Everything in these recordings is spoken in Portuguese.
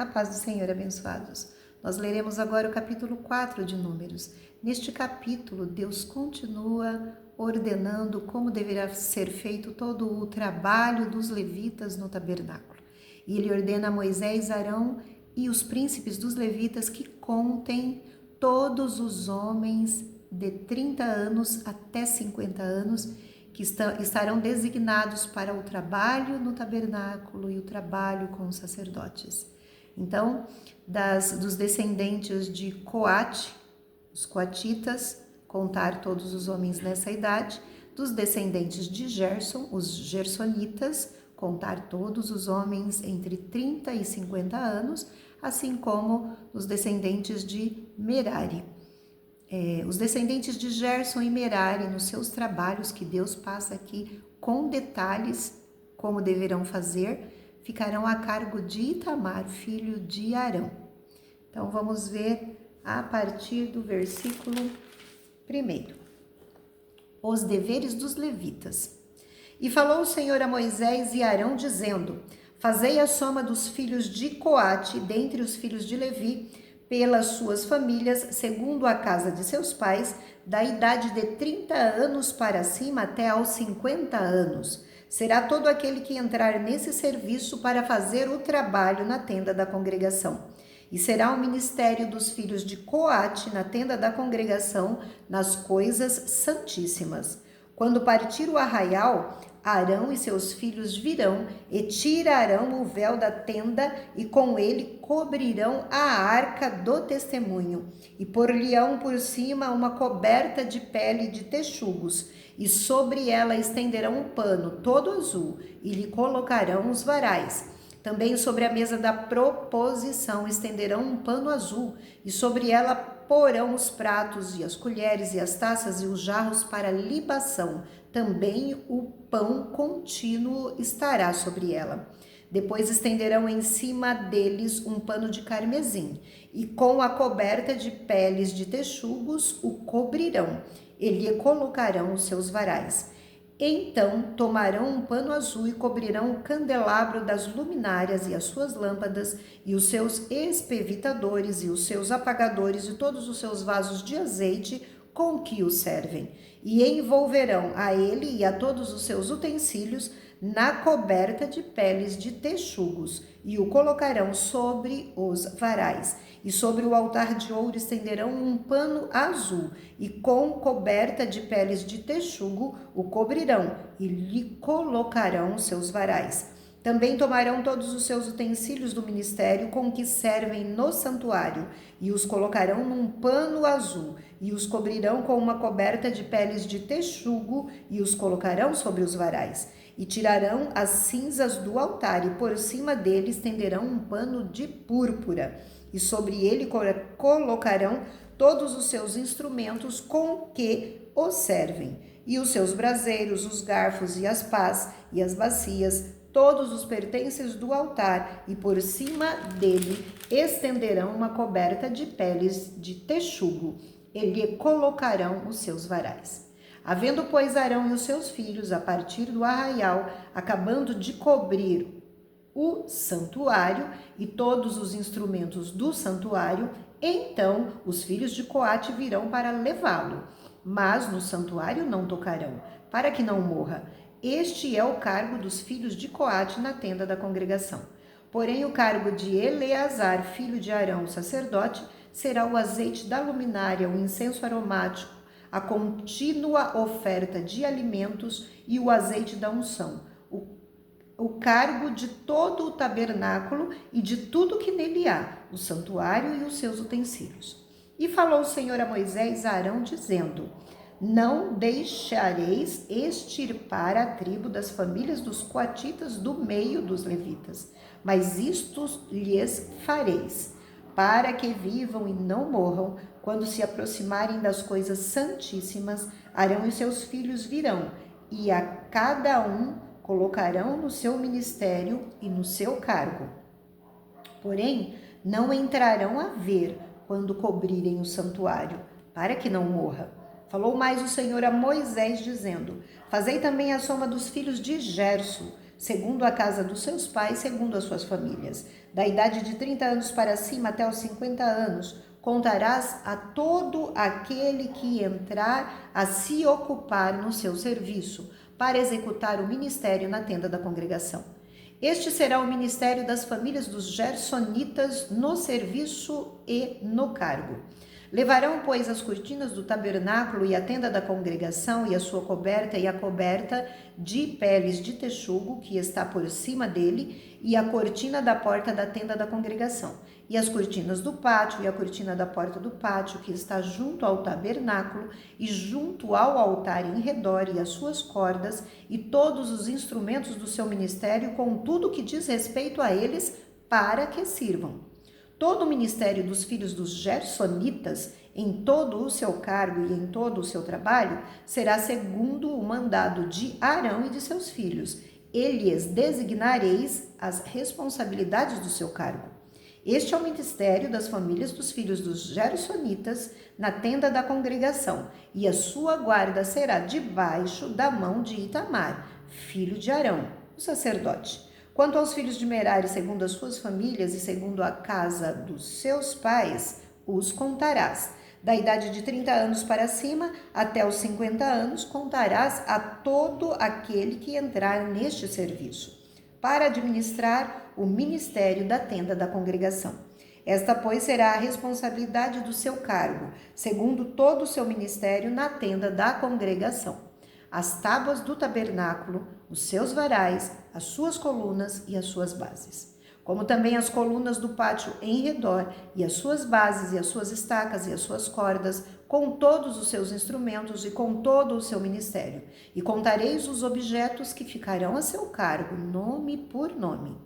A paz do Senhor, abençoados. Nós leremos agora o capítulo 4 de Números. Neste capítulo, Deus continua ordenando como deverá ser feito todo o trabalho dos levitas no tabernáculo. E ele ordena a Moisés, Arão e os príncipes dos levitas que contem todos os homens de 30 anos até 50 anos que estarão designados para o trabalho no tabernáculo e o trabalho com os sacerdotes. Então, dos descendentes de Coate, os coatitas, contar todos os homens nessa idade, dos descendentes de Gerson, os gersonitas, contar todos os homens entre 30 e 50 anos, assim como os descendentes de Merari. Os descendentes de Gerson e Merari, nos seus trabalhos, que Deus passa aqui com detalhes como deverão fazer, ficarão a cargo de Itamar, filho de Arão. Então, vamos ver a partir do versículo 1. Os deveres dos levitas. E falou o Senhor a Moisés e Arão, dizendo: Fazei a soma dos filhos de Coate, dentre os filhos de Levi, pelas suas famílias, segundo a casa de seus pais, da idade de 30 anos para cima até aos 50 anos. Será todo aquele que entrar nesse serviço para fazer o trabalho na tenda da congregação. E será o ministério dos filhos de Coate na tenda da congregação, nas coisas santíssimas. Quando partir o arraial, Arão e seus filhos virão e tirarão o véu da tenda e com ele cobrirão a arca do testemunho e por-lhe-ão por cima uma coberta de pele de texugos e sobre ela estenderão um pano todo azul e lhe colocarão os varais. Também sobre a mesa da proposição estenderão um pano azul e sobre ela porão os pratos e as colheres e as taças e os jarros para libação. Também o pão contínuo estará sobre ela. Depois estenderão em cima deles um pano de carmesim e com a coberta de peles de texugos o cobrirão e lhe colocarão os seus varais. Então tomarão um pano azul e cobrirão o candelabro das luminárias e as suas lâmpadas e os seus espevitadores e os seus apagadores e todos os seus vasos de azeite com que o servem. E envolverão a ele e a todos os seus utensílios na coberta de peles de texugos e o colocarão sobre os varais. E sobre o altar de ouro estenderão um pano azul e com coberta de peles de texugo o cobrirão e lhe colocarão os seus varais. Também tomarão todos os seus utensílios do ministério com que servem no santuário e os colocarão num pano azul e os cobrirão com uma coberta de peles de texugo e os colocarão sobre os varais. E tirarão as cinzas do altar e por cima dele estenderão um pano de púrpura e sobre ele colocarão todos os seus instrumentos com que o servem e os seus braseiros, os garfos e as pás e as bacias, todos os pertences do altar, e por cima dele estenderão uma coberta de peles de texugo, e lhe colocarão os seus varais. Havendo, pois, Arão e os seus filhos, a partir do arraial, acabando de cobrir o santuário e todos os instrumentos do santuário, então os filhos de Coate virão para levá-lo, mas no santuário não tocarão, para que não morra. Este é o cargo dos filhos de Coate na tenda da congregação. Porém, o cargo de Eleazar, filho de Arão, sacerdote, será o azeite da luminária, o incenso aromático, a contínua oferta de alimentos e o azeite da unção, o cargo de todo o tabernáculo e de tudo que nele há, o santuário e os seus utensílios. E falou o Senhor a Moisés e a Arão, dizendo: Não deixareis extirpar a tribo das famílias dos coatitas do meio dos levitas, mas isto lhes fareis, para que vivam e não morram, quando se aproximarem das coisas santíssimas. Arão e seus filhos virão, e a cada um colocarão no seu ministério e no seu cargo. Porém, não entrarão a ver quando cobrirem o santuário, para que não morra. Falou mais o Senhor a Moisés, dizendo: Fazei também a soma dos filhos de Gerson, segundo a casa dos seus pais, segundo as suas famílias. Da idade de 30 anos para cima até os 50 anos, contarás a todo aquele que entrar a se ocupar no seu serviço, para executar o ministério na tenda da congregação. Este será o ministério das famílias dos Gersonitas no serviço e no cargo. Levarão, pois, as cortinas do tabernáculo e a tenda da congregação e a sua coberta e a coberta de peles de texugo que está por cima dele e a cortina da porta da tenda da congregação e as cortinas do pátio e a cortina da porta do pátio que está junto ao tabernáculo e junto ao altar em redor e as suas cordas e todos os instrumentos do seu ministério com tudo que diz respeito a eles para que sirvam. Todo o ministério dos filhos dos Gersonitas, em todo o seu cargo e em todo o seu trabalho, será segundo o mandado de Arão e de seus filhos. E lhes designareis as responsabilidades do seu cargo. Este é o ministério das famílias dos filhos dos Gersonitas na tenda da congregação, e a sua guarda será debaixo da mão de Itamar, filho de Arão, o sacerdote. Quanto aos filhos de Merari, segundo as suas famílias e segundo a casa dos seus pais, os contarás. Da idade de 30 anos para cima até os 50 anos, contarás a todo aquele que entrar neste serviço, para administrar o ministério da tenda da congregação. Esta, pois, será a responsabilidade do seu cargo, segundo todo o seu ministério na tenda da congregação. As tábuas do tabernáculo, os seus varais, as suas colunas e as suas bases, como também as colunas do pátio em redor, e as suas bases, e as suas estacas, e as suas cordas, com todos os seus instrumentos e com todo o seu ministério. E contareis os objetos que ficarão a seu cargo, nome por nome.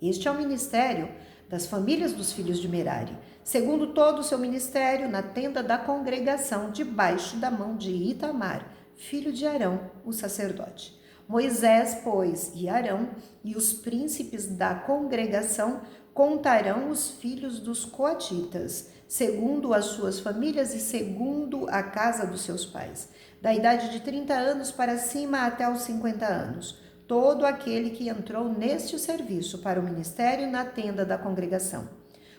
Este é o ministério das famílias dos filhos de Merari, segundo todo o seu ministério, na tenda da congregação, debaixo da mão de Itamar, filho de Arão, o sacerdote. Moisés, pois, e Arão e os príncipes da congregação contarão os filhos dos coatitas, segundo as suas famílias e segundo a casa dos seus pais, da idade de 30 anos para cima até os 50 anos, todo aquele que entrou neste serviço para o ministério na tenda da congregação.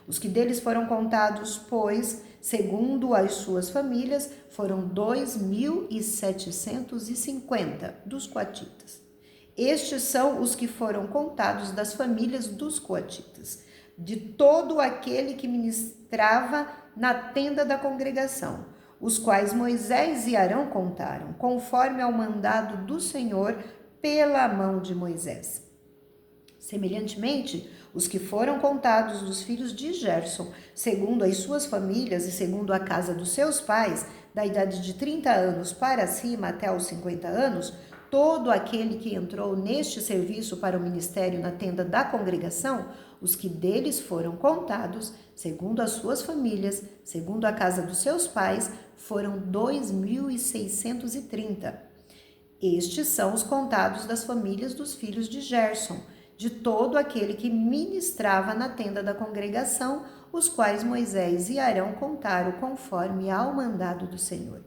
Os que deles foram contados, pois, segundo as suas famílias, foram 2.750 dos coatitas. Estes são os que foram contados das famílias dos coatitas, de todo aquele que ministrava na tenda da congregação, os quais Moisés e Arão contaram, conforme ao mandado do Senhor pela mão de Moisés. Semelhantemente, os que foram contados dos filhos de Gerson, segundo as suas famílias e segundo a casa dos seus pais, da idade de 30 anos para cima até os 50 anos, todo aquele que entrou neste serviço para o ministério na tenda da congregação, os que deles foram contados, segundo as suas famílias, segundo a casa dos seus pais, foram 2.630. Estes são os contados das famílias dos filhos de Gerson, de todo aquele que ministrava na tenda da congregação, os quais Moisés e Arão contaram conforme ao mandado do Senhor.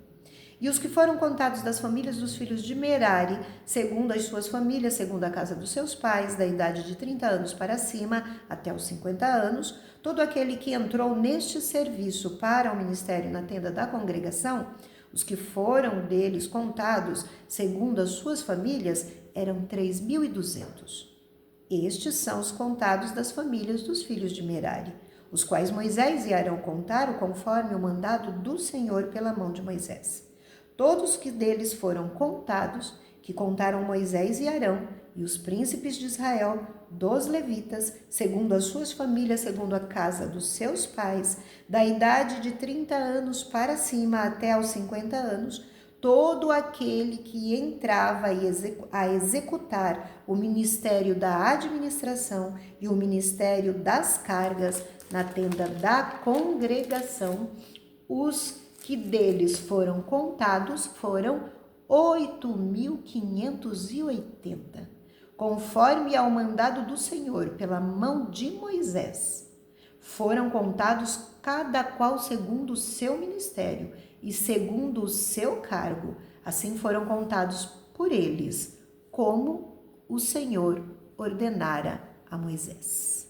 E os que foram contados das famílias dos filhos de Merari, segundo as suas famílias, segundo a casa dos seus pais, da idade de 30 anos para cima até os 50 anos, todo aquele que entrou neste serviço para o ministério na tenda da congregação, os que foram deles contados, segundo as suas famílias, eram 3.200. Estes são os contados das famílias dos filhos de Merari, os quais Moisés e Arão contaram conforme o mandado do Senhor pela mão de Moisés. Todos que deles foram contados, que contaram Moisés e Arão, e os príncipes de Israel, dos levitas, segundo as suas famílias, segundo a casa dos seus pais, da idade de 30 anos para cima até aos 50 anos, todo aquele que entrava a executar o ministério da administração e o ministério das cargas na tenda da congregação, os que deles foram contados foram 8.580, conforme ao mandado do Senhor pela mão de Moisés. Foram contados cada qual segundo o seu ministério e segundo o seu cargo, assim foram contados por eles, como o Senhor ordenara a Moisés.